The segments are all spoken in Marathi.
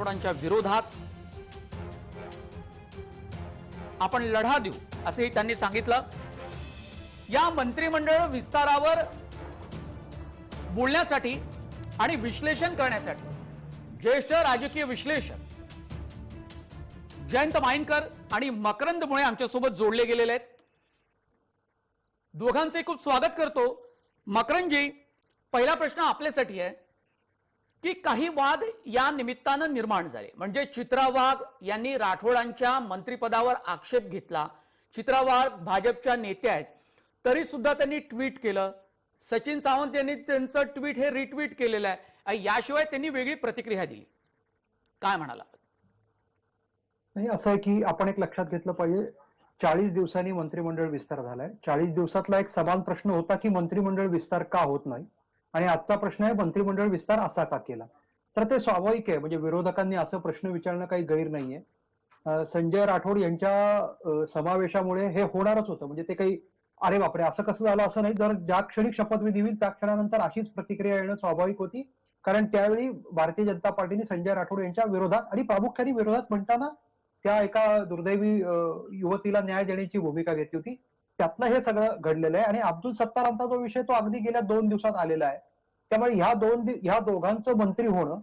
राठोडांच्या विरोधात आपण लढा देऊ असेही त्यांनी सांगितलं। या मंत्रिमंडळ विस्तारावर बोलण्यासाठी आणि विश्लेषण करण्यासाठी ज्येष्ठ राजकीय विश्लेषक जयंत माइनकर आणि मकरंद मुळे आमच्यासोबत जोडले गेलेले आहेत। दोघांचे खूप स्वागत करतो। मकरंदजी, पहिला प्रश्न आपल्यासाठी आहे की काही वाद या निमित्तानं निर्माण झाले, म्हणजे चित्रा वाघ यांनी राठोडांच्या मंत्रिपदावर आक्षेप घेतला। चित्रा वाघ भाजपच्या नेत्या आहेत, तरी सुद्धा त्यांनी ट्विट केलं। सचिन सावंत यांनी त्यांचं ट्विट हे रिट्विट केलेलं आहे। याशिवाय त्यांनी वेगळी प्रतिक्रिया दिली, काय म्हणाला? नाही, असं आहे की आपण एक लक्षात घेतलं पाहिजे, 40 दिवसांनी मंत्रिमंडळ विस्तार झालाय। 40 दिवसातला एक समान प्रश्न होता की मंत्रिमंडळ विस्तार का होत नाही, आणि आजचा प्रश्न आहे मंत्रिमंडळ विस्तार असा का केला। तर ते स्वाभाविक आहे, म्हणजे विरोधकांनी असं प्रश्न विचारणं काही गैर नाहीये। संजय राठोड यांच्या समावेशामुळे हे होणारच होतं, म्हणजे ते काही अरे बापरे असं कसं झालं असं नाही। जर ज्या क्षणी शपथविधी होईल त्या क्षणानंतर अशीच प्रतिक्रिया येणं स्वाभाविक होती, कारण त्यावेळी भारतीय जनता पार्टीने संजय राठोड यांच्या विरोधात, आणि प्रामुख्याने विरोधात म्हणताना त्या एका दुर्दैवी युवतीला न्याय देण्याची भूमिका घेतली होती। त्यातनं हे सगळं घडलेलं आहे। आणि अब्दुल सत्तारांचा जो विषय तो अगदी गेल्या 2 दिवसात आलेला आहे। त्यामुळे ह्या दोघांचं मंत्री होणं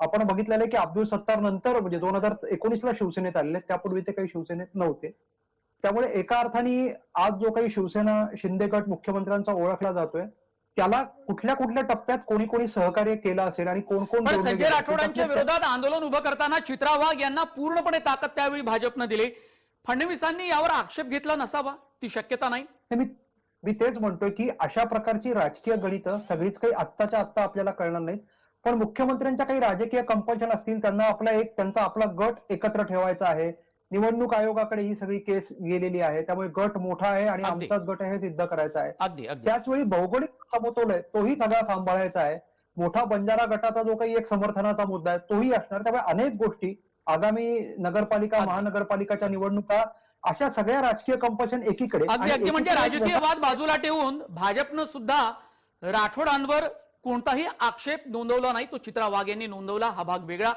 आपण बघितलेलं आहे की अब्दुल सत्तार नंतर, म्हणजे 2019ला शिवसेनेत आलेले, त्यापूर्वी ते काही शिवसेनेत नव्हते। त्यामुळे एका अर्थाने आज जो काही शिवसेना शिंदे गट मुख्यमंत्र्यांचा ओळखला जातोय, त्याला कुठल्या कुठल्या टप्प्यात कोणी कोणी सहकार्य केलं असेल आणि कोण कोण पण संजय राठोडांच्या विरोधात आंदोलन उभं करताना चित्रा वाघ यांना पूर्णपणे ताकद त्यावेळी भाजपनं दिली। फडणवीसांनी यावर आक्षेप घेतला नसावा, ती शक्यता नाही? मी तेच म्हणतोय की अशा प्रकारची राजकीय गणितं सगळीच काही आत्ताच्या आत्ता आपल्याला कळणार नाहीत, पण मुख्यमंत्र्यांच्या काही राजकीय कंपल्शन असतील, त्यांना त्यांचा आपला गट एकत्र ठेवायचा आहे। निवडणूक आयोगाकडे ही सगळी केस गेलेली आहे, त्यामुळे गट मोठा आहे आणि आमचाच गट आहे हे सिद्ध करायचं आहे। त्याचवेळी भौगोलिक समतोल आहे तोही सगळा सांभाळायचा आहे। मोठा बंजारा गटाचा जो काही एक समर्थनाचा मुद्दा आहे तोही असणार। त्यामुळे अनेक गोष्टी, आगामी नगरपालिका महानगरपालिकाच्या निवडणुका, अशा सगळ्या राजकीय कंपल्शन एकीकडे, अगदी म्हणजे राजकीय वाद बाजूला ठेवून भाजपनं सुद्धा राठोडांवर कोणताही आक्षेप नोंदवला नाही, तो चित्रा वाघ यांनी नोंदवला, हा भाग वेगळा।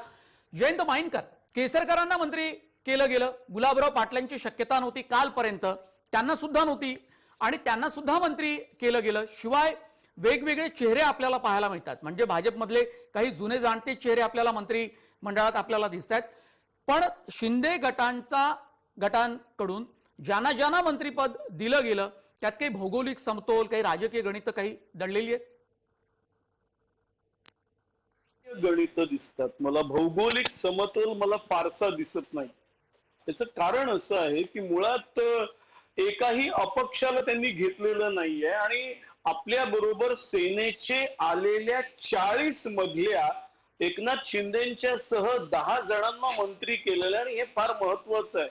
जयंत माइनकर, केसरकरांना मंत्री केलं गेलं, गुलाबराव पाटलांची शक्यता नव्हती कालपर्यंत, त्यांना सुद्धा नव्हती, आणि त्यांना सुद्धा मंत्री केलं गेलं। शिवाय वेगवेगळे चेहरे आपल्याला पाहायला मिळतात, म्हणजे भाजपमधले काही जुने जाणते चेहरे आपल्याला मंत्री मंडळात आपल्याला दिसतात। पण शिंदे गटांकडून ज्यांना ज्यांना मंत्रीपद दिलं गेलं, त्यात काही भौगोलिक समतोल, काही राजकीय गणित काही दडलेली आहेत? गणित दिसतात मला, भौगोलिक समतोल मला फारसा दिसत नाही। त्याचं कारण असं आहे की मुळात एकाही अपक्षाला त्यांनी घेतलेलं नाहीये, आणि आपल्या बरोबर सेनेचे आलेल्या 40 मधल्या एकनाथ शिंदेच्या सह 10 जणांना मंत्री केलेलं आहे, आणि हे फार महत्वाचं आहे।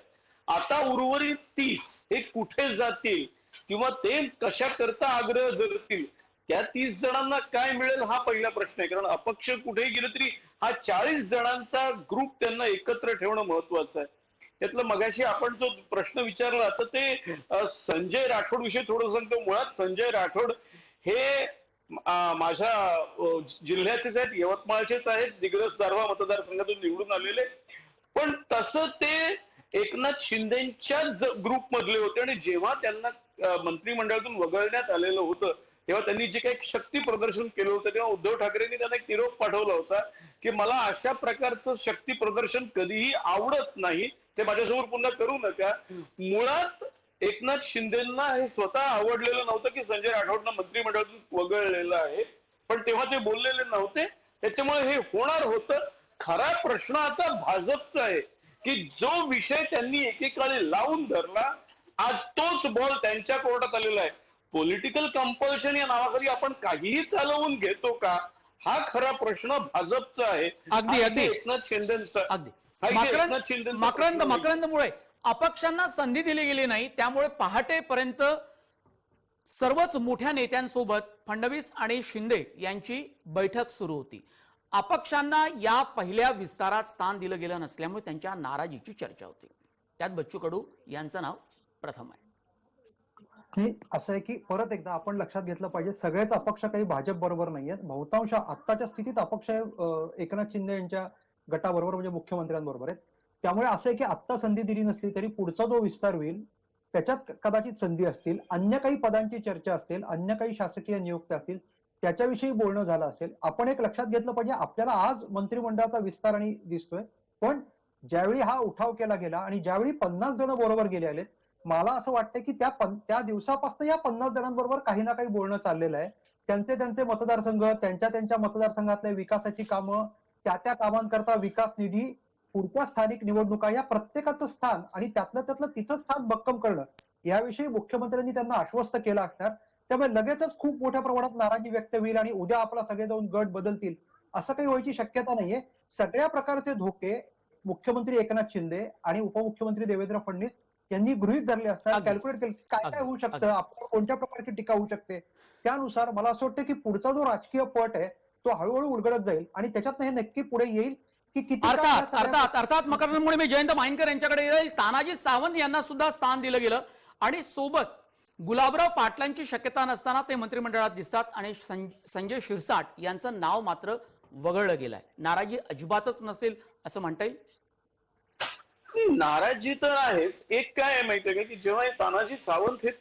आता उर्वरित 30 हे कुठे जातील किंवा ते कशा करता आग्रह धरतील, त्या 30 जणांना काय मिळेल हा पहिला प्रश्न आहे। कारण अपक्ष कुठेही गेले तरी हा 40 जणांचा ग्रुप त्यांना एकत्र ठेवणं महत्वाचं आहे। त्यातलं मगाशी आपण जो प्रश्न विचारला तर ते संजय राठोड विषयी थोडं सांगतो। मुळात संजय राठोड हे माझ्या जिल्ह्याचेच आहेत, यवतमाळचेच आहेत, दिग्रस दारव्हा मतदारसंघातून निवडून आलेले, पण तसं ते एकनाथ शिंदेच्याच ग्रुप मधले होते। आणि जेव्हा त्यांना मंत्रिमंडळातून वगळण्यात आलेलं होतं तेव्हा त्यांनी जे काही शक्ती प्रदर्शन केलं होतं, तेव्हा उद्धव ठाकरेंनी त्यांना एक निरोप पाठवला होता की मला अशा प्रकारचं शक्ती प्रदर्शन कधीही आवडत नाही, ते माझ्यासमोर पुन्हा करू नका। मुळात एकनाथ शिंदेंना हे स्वतः आवडलेलं नव्हतं की संजय राठोडना मंत्रिमंडळातून वगळलेलं आहे, पण तेव्हा ते बोललेले नव्हते, त्याच्यामुळे हे होणार होतं। खरा प्रश्न आता भाजपचा आहे की जो विषय त्यांनी एकेकाळी लावून धरला, आज तोच बॉल त्यांच्या कोर्टात आलेला आहे। पॉलिटिकल कंपल्शन या नावाखाली आपण काहीही चालवून घेतो का, हा खरा प्रश्न भाजपचा आहे। अगदी अगदी एकनाथ शिंदेचा, अगदी मकरंद मुळे अपक्षांना संधी दिली गेली नाही, त्यामुळे पहाटेपर्यंत सर्वच मोठ्या नेत्यांसोबत फडणवीस आणि शिंदे यांची बैठक सुरू होती। अपक्षांना या पहिल्या विस्तारात स्थान दिलं गेलं नसल्यामुळे त्यांच्या नाराजीची चर्चा होती, त्यात बच्चू कडू यांचं नाव प्रथम आहे। की असं आहे की परत एकदा आपण लक्षात घेतलं पाहिजे, सगळेच अपक्ष काही भाजप बरोबर नाहीयेत। बहुतांश आत्ताच्या स्थितीत अपक्ष एकनाथ शिंदे यांच्या गटाबरोबर म्हणजे मुख्यमंत्र्यांबरोबर आहेत. त्यामुळे असं आहे की आत्ता संधी दिली नसली तरी पुढचा जो विस्तार होईल त्याच्यात कदाचित संधी असतील, अन्य काही पदांची चर्चा असेल, अन्य काही शासकीय नियुक्त्या असतील, त्याच्याविषयी बोलणं झालं असेल. आपण एक लक्षात घेतलं पाहिजे, आपल्याला आज मंत्रिमंडळाचा विस्तार आणि दिसतोय, पण ज्यावेळी हा उठाव केला गेला आणि ज्यावेळी 50 जण बरोबर गेले आलेत, मला असं वाटतं की त्या दिवसापासून या 50 जणांबरोबर काही ना काही बोलणं चाललेलं आहे. त्यांचे मतदारसंघ, त्यांच्या मतदारसंघातल्या विकासाची कामं, त्या कामांकरता विकास निधी, पुढच्या स्थानिक निवडणुका, या प्रत्येकाचं स्थान आणि त्यातलं तिचं स्थान भक्कम करणं, याविषयी मुख्यमंत्र्यांनी त्यांना आश्वस्त केलं असणार. त्यामुळे लगेचच खूप मोठ्या प्रमाणात नाराजी व्यक्त होईल आणि उद्या आपला सगळे जाऊन गट बदलतील असं काही व्हायची शक्यता नाहीये. सगळ्या प्रकारचे धोके मुख्यमंत्री एकनाथ शिंदे आणि उपमुख्यमंत्री देवेंद्र फडणवीस यांनी गृहीत धरले असतात, अगदी. कॅल्क्युलेट केले काय काय अगदी. होऊ शकतं, अगदी. आपल्यावर कोणत्या प्रकारची टीका होऊ शकते. त्यानुसार मला असं वाटतं की पुढचा जो राजकीय पट आहे तो हळूहळू उलगडत जाईल आणि त्याच्यातनं हे नक्की पुढे येईल की किती काळ या अर्थात सगळ्या अर्थात अर्थात मकरंदमुळे मी जयंत माइनकर यांच्याकडे येईल. तानाजी सावंत यांना सुद्धा स्थान दिलं गेलं आणि सोबत गुलाबराव पाटलांची शक्यता नसताना ते मंत्रिमंडळात दिसतात आणि संजय शिरसाट यांचं नाव मात्र वगळलं गेलंय. नाराजी अजिबातच नसेल असं म्हणता येईल. नाराजी तर आहेच. एक काय आहे माहितीये का, की जेव्हा हे तानाजी सावंत हे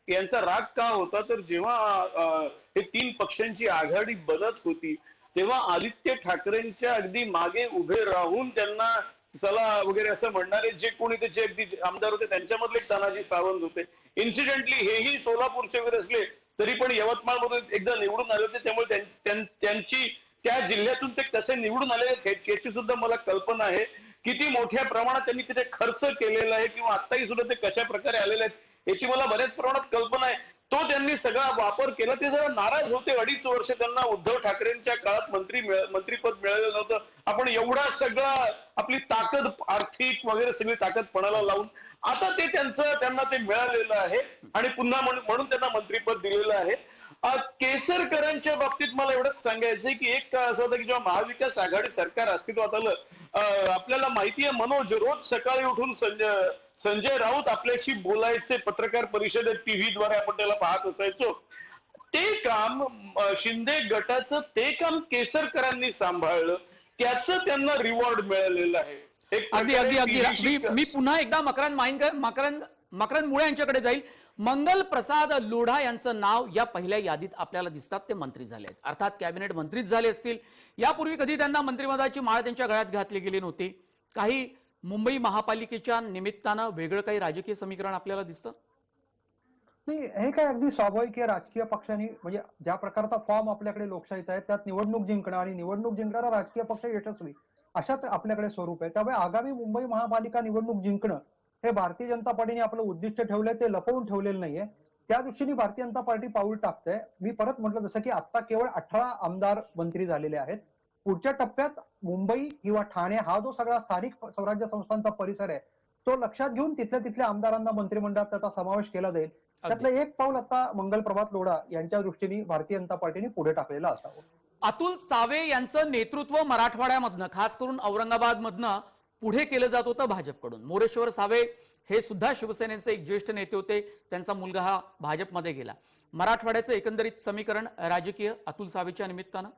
यांचा राग का होता, तर जेव्हा हे 3 पक्षांची आघाडी बनत होती तेव्हा आदित्य ठाकरेंच्या अगदी मागे उभे राहून त्यांना चला वगैरे असं म्हणणारे जे कोणी ते जे अगदी आमदार होते त्यांच्यामधले तानाजी सावंत होते. इन्सिडेंटली हेही सोलापूरचे वगैरे असले तरी पण यवतमाळमधून एकदा निवडून आले होते. त्यामुळे त्यांची त्या जिल्ह्यातून ते कसे निवडून आले याची सुद्धा मला कल्पना आहे. किती मोठ्या प्रमाणात त्यांनी तिथे खर्च केलेला आहे किंवा आत्ताही सुद्धा ते कशा प्रकारे आलेले आहेत याची मला बऱ्याच प्रमाणात कल्पना आहे. तो त्यांनी सगळा वापर केला. ते जरा नाराज होते. 2.5 वर्ष त्यांना उद्धव ठाकरेंच्या काळात मंत्रीपद मिळालेलं नव्हतं. आपण एवढा सगळा आपली ताकद, आर्थिक वगैरे सगळी ताकद पणाला लावून आता ते त्यांना ते मिळालेलं आहे आणि पुन्हा म्हणून त्यांना मंत्रीपद दिलेलं आहे. केसरकरांच्या बाबतीत मला एवढंच सांगायचंय की एक काळ असा होता की जेव्हा महाविकास आघाडी सरकार अस्तित्वात आलं, आपल्याला माहिती आहे मनोज, रोज सकाळी उठून संजय राऊत आपल्याशी बोलायचे पत्रकार परिषदेत, टीव्हीद्वारे आपण त्याला पाहत असायचो. ते काम शिंदे गटाचं ते काम केसरकरांनी सांभाळलं, त्याचं त्यांना रिवॉर्ड मिळालेलं आहे. अगदी अगदी अगदी मी पुन्हा एकदा मकरंद मुळे यांच्याकडे जाईल. मंगल प्रसाद लोढा यांचं नाव या पहिल्या यादीत आपल्याला दिसतात. ते मंत्री झाले आहेत, अर्थात कॅबिनेट मंत्रीच झाले असतील. यापूर्वी कधी त्यांना मंत्रिपदाची माळ त्यांच्या गळ्यात घातली गेली नव्हती. काही मुंबई महापालिकेच्या निमित्तानं वेगळं काही राजकीय समीकरण आपल्याला दिसतं. नाही, हे काय अगदी स्वाभाविक आहे. राजकीय पक्षांनी म्हणजे ज्या प्रकारचा फॉर्म आपल्याकडे लोकशाहीचा आहे त्यात निवडणूक जिंकणं आणि निवडणूक जिंकणारा राजकीय पक्ष यशस्वी अशाच आपल्याकडे स्वरूप आहे. त्यामुळे आगामी मुंबई महापालिका निवडणूक जिंकणं हे भारतीय जनता पार्टीने आपलं उद्दिष्ट ठेवलंय, ते लपवून ठेवलेलं नाहीये. त्या दृष्टीने भारतीय जनता पार्टी पाऊल टाकते. मी परत म्हटलं जसं की आता केवळ 18 आमदार मंत्री झालेले आहेत. पुढच्या टप्प्यात मुंबई किंवा ठाणे हा जो सगळा स्थानिक स्वराज्य संस्थांचा परिसर आहे तो लक्षात घेऊन तिथल्या आमदारांना मंत्रिमंडळात त्याचा समावेश केला जाईल. त्यातलं एक पाऊल आता मंगल प्रभात लोढा यांच्या दृष्टीने भारतीय जनता पार्टीने पुढे टाकलेलं असावं. अतुल सावे यांचं नेतृत्व मराठवाड्यामधनं, खास करून औरंगाबादमधनं पुढे केलं जात होतं भाजपकडून. मोरेश्वर सावे हे सुद्धा शिवसेनेचे एक ज्येष्ठ नेते होते. त्यांचा मुलगा हा भाजपमध्ये गेला. मराठवाड्याचं एकंदरीत समीकरण राजकीय अतुल सावेच्या निमित्तानं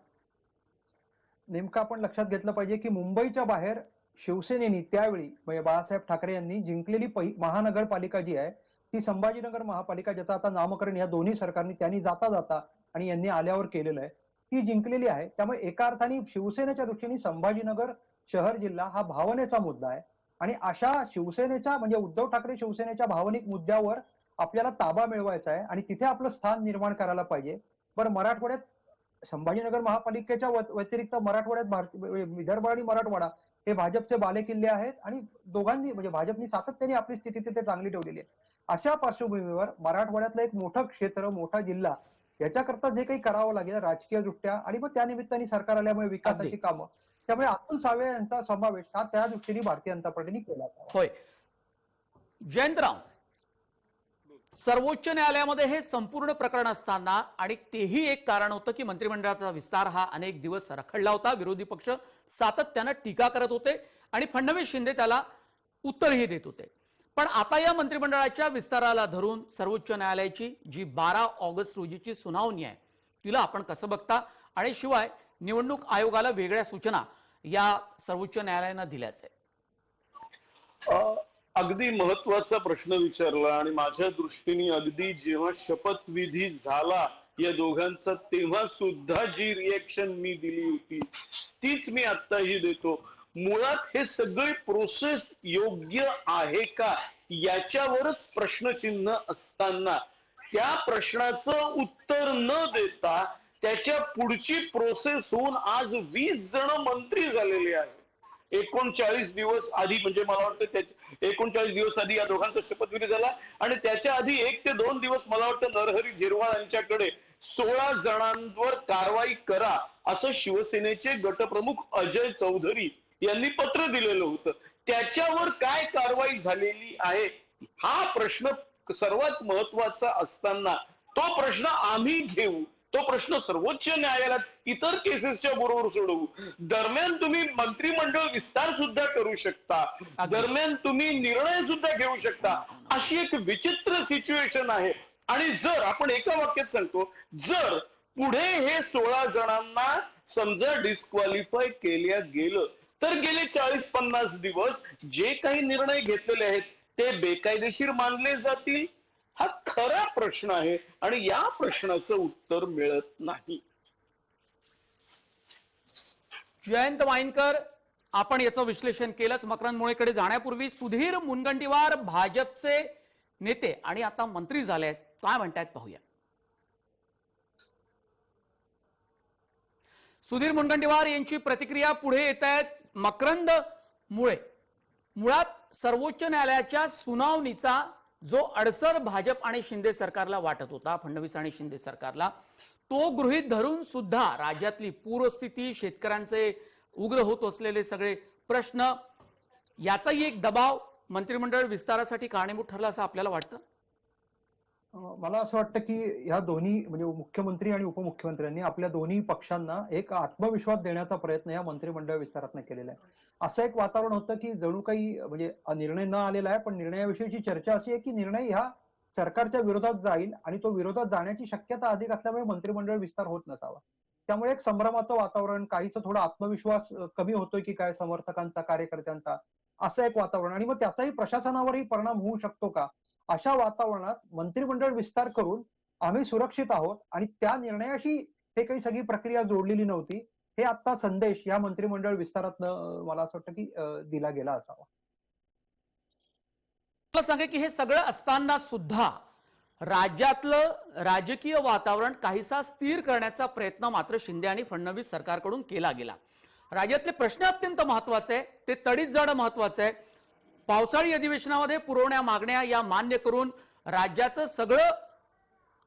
नेमकं आपण लक्षात घेतलं पाहिजे की मुंबईच्या बाहेर शिवसेनेनी त्यावेळी म्हणजे बाळासाहेब ठाकरे यांनी जिंकलेली महानगरपालिका जी आहे ती संभाजीनगर महापालिका, ज्याचं आता नामकरण या दोन्ही सरकारनी त्यांनी जाता आणि यांनी आल्यावर केलेलं आहे, ती जिंकलेली आहे. त्यामुळे एका अर्थाने शिवसेनेच्या दृष्टीने संभाजीनगर शहर जिल्हा हा भावनेचा मुद्दा आहे आणि अशा शिवसेनेच्या म्हणजे उद्धव ठाकरे शिवसेनेच्या भावनिक मुद्द्यावर आपल्याला ताबा मिळवायचा आहे आणि तिथे आपलं स्थान निर्माण करायला पाहिजे. बरं, मराठवाड्यात संभाजीनगर महापालिकेच्या व्यतिरिक्त मराठवाड्यात विदर्भ आणि मराठवाडा हे भाजपचे बालेकिल्ले आहेत आणि दोघांनी म्हणजे भाजपनी सातत्याने आपली स्थिती तिथे चांगली ठेवलेली आहे. अशा पार्श्वभूमीवर मराठवाड्यातलं एक मोठं क्षेत्र, मोठा जिल्हा याच्याकरता जे काही करावं लागेल राजकीय दृष्ट्या आणि मग त्या निमित्ताने सरकार आल्यामुळे विकासाची कामं, त्यामुळे अतुल सावे यांचा समावेश हा त्या दृष्टीने भारतीय जनता पार्टीने केला. होय जयंतराव, सर्वोच्च न्यायालयामध्ये हे संपूर्ण प्रकरण असताना आणि तेही एक कारण होतं की मंत्रिमंडळाचा विस्तार हा अनेक दिवस रखडला होता. विरोधी पक्ष सातत्यानं टीका करत होते आणि फडणवीस शिंदे त्याला उत्तरही देत होते. पण आता या मंत्रिमंडळाच्या विस्ताराला धरून सर्वोच्च न्यायालयाची जी 12 ऑगस्ट रोजीची सुनावणी आहे तिला आपण कसं बघता आणि शिवाय निवडणूक आयोगाला वेगळ्या सूचना या सर्वोच्च न्यायालयानं दिल्याचं आहे? अगदी महत्वाचा प्रश्न विचारला आणि माझ्या दृष्टीने अगदी जेव्हा शपथविधी झाला या दोघांचा तेव्हा सुद्धा जी रिएक्शन मी दिली होती तीच मी आत्ताही देतो. मुळात हे सगळे प्रोसेस योग्य आहे का याच्यावरच प्रश्नचिन्ह असताना त्या प्रश्नाचं उत्तर न देता त्याच्या पुढची प्रोसेस होऊन आज 20 जण मंत्री झालेले आहेत. 39 दिवस आधी, म्हणजे मला वाटतं त्याच्या 39 दिवस आधी या दोघांचा शपथविधी झाला आणि त्याच्या आधी 1 ते 2 दिवस मला वाटतं नरहरी झिरवाळ यांच्याकडे 16 जणांवर कारवाई करा असं शिवसेनेचे गटप्रमुख अजय चौधरी यांनी पत्र दिलेलं होतं. त्याच्यावर काय कारवाई झालेली आहे हा प्रश्न सर्वात महत्वाचा असताना तो प्रश्न आम्ही घेऊ, तो प्रश्न सर्वोच्च न्यायालयात इतर केसेसच्या बरोबर सोडवू. दरम्यान तुम्ही मंत्रिमंडळ विस्तार सुद्धा करू शकता, दरम्यान तुम्ही निर्णय सुद्धा घेऊ शकता. अशी एक विचित्र सिच्युएशन आहे. आणि जर आपण एका वाक्यात सांगतो, जर पुढे हे 16 जणांना समजा डिस्क्वालिफाय केल्या गेलं तर गेले 40-50 दिवस जे काही निर्णय घेतलेले आहेत ते बेकायदेशीर मानले जातील. हा खरा प्रश्न आहे आणि या प्रश्नाचं उत्तर मिळत नाही. जयंत वाईनकर, आपण याचं विश्लेषण केलंच. मकरंद मुळेकडे जाण्यापूर्वी सुधीर मुनगंटीवार भाजपचे नेते आणि आता मंत्री झाले आहेत, काय म्हणतायत पाहूया. सुधीर मुनगंटीवार यांची प्रतिक्रिया पुढे येत आहेत. मकरंद मुळे, मुळात सर्वोच्च न्यायालयाच्या सुनावणीचा जो अडसर भाजप आणि शिंदे सरकारला वाटत होता, फडणवीस आणि शिंदे सरकारला, तो गृहीत धरून सुद्धा राज्यातली पूरस्थिती, शेतकऱ्यांचे उग्र होत असलेले सगळे प्रश्न, याचाही एक दबाव मंत्रिमंडळ विस्तारासाठी कारणीभूत ठरला असं आपल्याला वाटतं? मला असं वाटतं की ह्या दोन्ही म्हणजे मुख्यमंत्री आणि उपमुख्यमंत्र्यांनी आपल्या दोन्ही पक्षांना एक आत्मविश्वास देण्याचा प्रयत्न या मंत्रिमंडळ विस्तारातनं केलेला आहे. असं एक वातावरण होतं की जणू काही म्हणजे निर्णय न आलेला आहे, पण निर्णयाविषयीची चर्चा अशी आहे की निर्णय ह्या सरकारच्या विरोधात जाईल आणि तो विरोधात जाण्याची शक्यता अधिक असल्यामुळे मंत्रिमंडळ विस्तार होत नसावा. त्यामुळे एक संभ्रमाचं वातावरण, काहीसं थोडा आत्मविश्वास कमी होतोय की काय समर्थकांचा, कार्यकर्त्यांचा, असं एक वातावरण. आणि मग त्याचाही प्रशासनावरही परिणाम होऊ शकतो का, अशा वातावरणात मंत्रिमंडळ विस्तार करून आम्ही सुरक्षित आहोत आणि त्या निर्णयाशी हे काही सगळी प्रक्रिया जोडलेली नव्हती, हे आता संदेश या मंत्रिमंडळ विस्तारातनं मला असं वाटतं की दिला गेला असावा. मला सांगा की हे सगळं असताना सुद्धा राज्यातलं राजकीय वातावरण काहीसा स्थिर करण्याचा प्रयत्न मात्र शिंदे आणि फडणवीस सरकारकडून केला गेला. राज्यातले प्रश्न अत्यंत महत्वाचे आहे, ते तडीत जाणं महत्वाचं आहे. पावसाळी अधिवेशनामध्ये पुरवण्या मागण्या या मान्य करून राज्याचं सगळं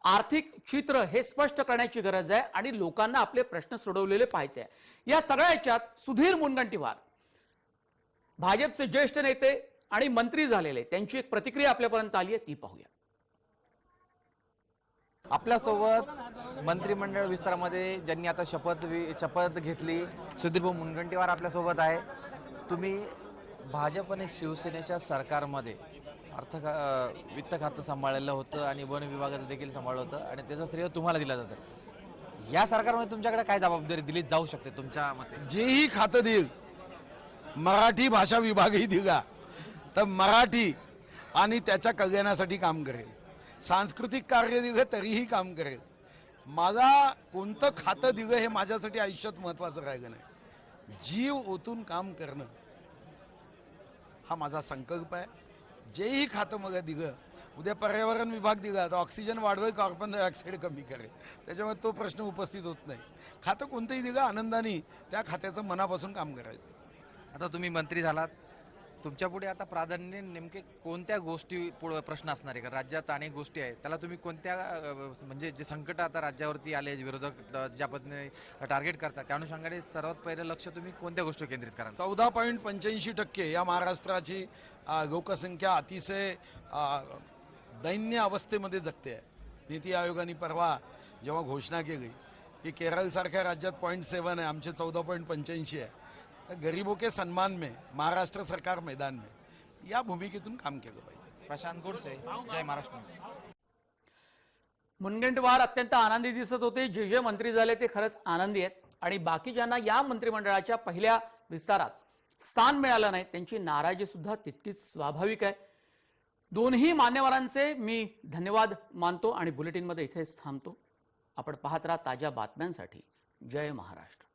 आर्थिक चित्र हे स्पष्ट करण्याची गरज आहे आणि लोकांना आपले प्रश्न सोडवलेले पाहिजे. या सगळ्या याच्यात सुधीर मुनगंटीवार, भाजपचे ज्येष्ठ नेते आणि मंत्री झालेले, त्यांची एक प्रतिक्रिया आपल्यापर्यंत आली आहे, ती पाहूया. आपल्यासोबत मंत्रिमंडळ विस्तारामध्ये ज्यांनी आता शपथ घेतली, सुधीर मुनगंटीवार आपल्यासोबत आहे. तुम्ही भाजप आणि शिवसेनेच्या सरकारमध्ये वित्त खातं सांभाळलेलं होतं आणि वन विभागाचं देखील सांभाळलं होतं आणि त्याचं श्रेय तुम्हाला दिलं जातं. या सरकारमध्ये तुमच्याकडे काय जबाबदारी दिली जाऊ शकते तुमच्या मते? जेही खातं देईल, मराठी भाषा विभागही दिला तर मराठी आणि त्याच्या कल्याणासाठी काम करेल, सांस्कृतिक कार्य दिलं तरीही काम करेल. मला कोणतं खातं दिलं हे माझ्यासाठी आयुष्यात महत्वाचं राहिलं नाही. जीव ओतून काम करणं हा माझा संकल्प आहे. जेही खातं मला दिलं, उद्या पर्यावरण विभाग दिला तर ऑक्सिजन वाढवेल, कार्बन डायऑक्साईड कमी करेल, त्याच्यामुळे तो प्रश्न उपस्थित होत नाही. खातं कोणतंही दिलं आनंदाने त्या खात्याचं मनापासून काम करायचं. आता तुम्ही मंत्री झालात, तुमच्या पुढे आता प्राधान्य नेमके कोणत्या गोष्टी पुढे प्रश्न असणार आहे का? राज्यात अनेक गोष्टी आहेत, त्याला तुम्ही कोणत्या म्हणजे जे संकट आता राज्यावरती आले, विरोधक ज्या पद्धतीने टार्गेट करतात, त्या अनुषंगाने सर्वात पहिलं लक्ष तुम्ही कोणत्या गोष्टी केंद्रित करा? 14.85% या महाराष्ट्राची लोकसंख्या अतिशय दैन्य अवस्थेमध्ये जगते आहे. नीती आयोगाने परवा जेव्हा घोषणा केली की केरळसारख्या राज्यात 0.7 आहे, आमचे 14.85 आहे, तर गरीबों के सम्मान में महाराष्ट्र सरकार मैदान में या भूमिकेतून काम केलं पाहिजे. प्रशांत गोडसे, जय महाराष्ट्र. मुनगंटीवार अत्यंत आनंदी दिसत होते. जे मंत्री झाले ते खरंच आनंदी आहेत आणि बाकीच्यांना या मंत्रिमंडळाच्या पहिल्या विस्तारात स्थान मिळालं नाही त्यांची नाराजी सुद्धा तितकीच स्वाभाविक आहे. दोन्ही मान्यवरांचे मी धन्यवाद मानतो आणि बुलेटिनमध्ये इथेच थांबतो. आपण पाहत राहा ताज्या बातम्यांसाठी. जय महाराष्ट्र.